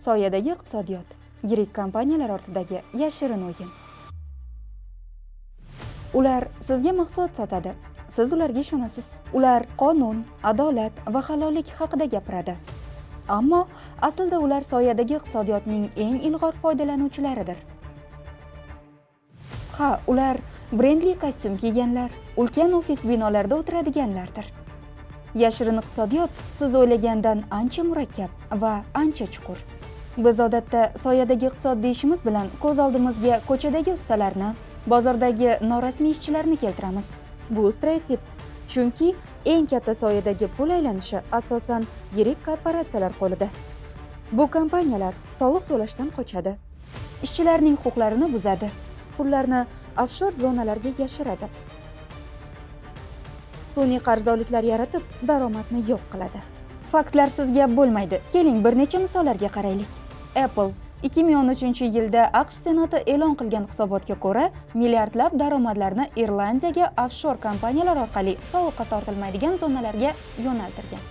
Soyadagi iqtisodiyot. Yirik kompaniyalar ortidagi yashirin o'yin. Ular sizga mahsulot sotadi. Siz ularga ishonasiz. Ular qonun, adolat va halollik haqida gapiradi. Ammo aslida ular soyadagi iqtisodiyotning eng ilg'or foydalanuvchilaridir. Ha, ular brendli kostyum kiyganlar, ulkan ofis binolarda o'tiradiganlardir. Yashirin iqtisodiyot siz o'ylagandan ancha murakkab va ancha chuqur. Biz odatda soyadagi iqtisod deyishimiz bilan ko'z oldimizga ko'chadagi ustalarni, bozordagi norasmiy ishchilarni keltiramiz. Bu stereotip. Chunki eng katta soyadagi pul aylanishi asosan yirik korporatsiyalar qo'lida. Bu kompaniyalar soliq to'lashdan qochadi, ishchilarning huquqlarini buzadi, pullarni offshor zonalarga yashiradi. Sun'iy qarzdorliklar yaratib, daromadni yo'q qiladi. Faktlarsiz gap bo'lmaydi. Keling, bir necha misollarga qaraylik. Apple 2013-yilda AQSh Senati e'lon qilgan hisobotga ko'ra, milliardlab daromadlarni Irlandiyaga offshor kompaniyalar orqali soliqqa tortilmaydigan zonalarga yo'naltirgan.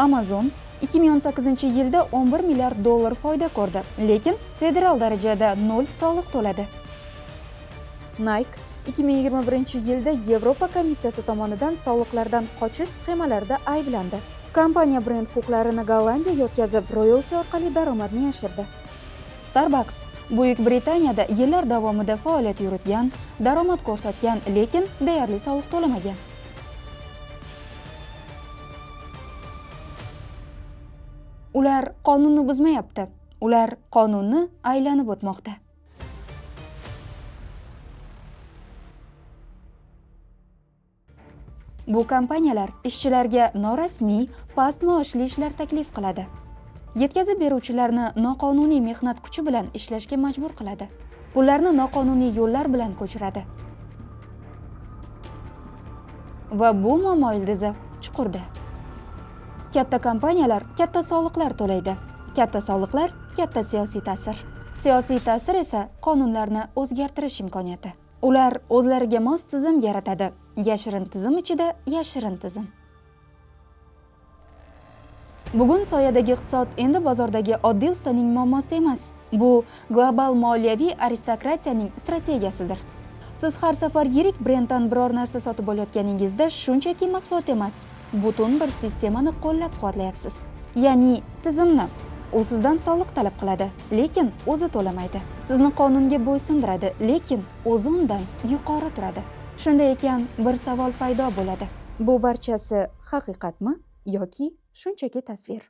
Amazon 2018-yilda 11 milliard dollar foyda ko'rdi, lekin federal darajada 0 soliq to'ladi. Nike 2021-yilda Yevropa komissiyasi tomonidan soliqlardan qochish sxemalarida ayblandi. Kompaniya brend huquqlarini Gollandiyaga o'tkazib, royalty orqali daromadni yashirdi. Starbucks Buyuk Britaniyada yillar davomida faoliyat yuritgan, daromad ko'rsatgan, lekin deyarli soliq to'lamagan. Ular qonunni buzmayapti. Ular qonunni aylanib o'tmoqda. Bu kompaniyalar ishchilarga norasmiy, past maoshli ishlar taklif qiladi. Yetkazib beruvchilarni noqonuniy mehnat kuchi bilan ishlashga majbur qiladi. Pullarni noqonuniy yo'llar bilan ko'chiradi. Va bu muammo ildizi chuqurda. Katta kompaniyalar katta soliqlar to'laydi. Katta soliqlar katta siyosiy ta'sir. Siyosiy ta'sir esa qonunlarni o'zgartirish imkoniyati. Ular o'zlariga mos tizim yaratadi. Yashirin tizim ichida yashirin tizim. Bugun soyadagi iqtisod endi bozordagi oddiy ustaning muammosi emas. Bu global moliyaviy aristokratiyaning strategiyasidir. Siz har safar yirik brenddan biror narsa sotib olayotganingizda shunchaki mahsulot emas, butun bir sistemani qo'llab-quvvatlayapsiz. Ya'ni tizimni. U sizdan soliq talab qiladi, lekin o'zi to'lamaydi. Sizni qonunga bo'ysundiradi, lekin o'zi undan yuqori turadi. Shunday ekan, bir savol paydo bo'ladi. Bu barchasi haqiqatmi yoki shunchaki tasvir?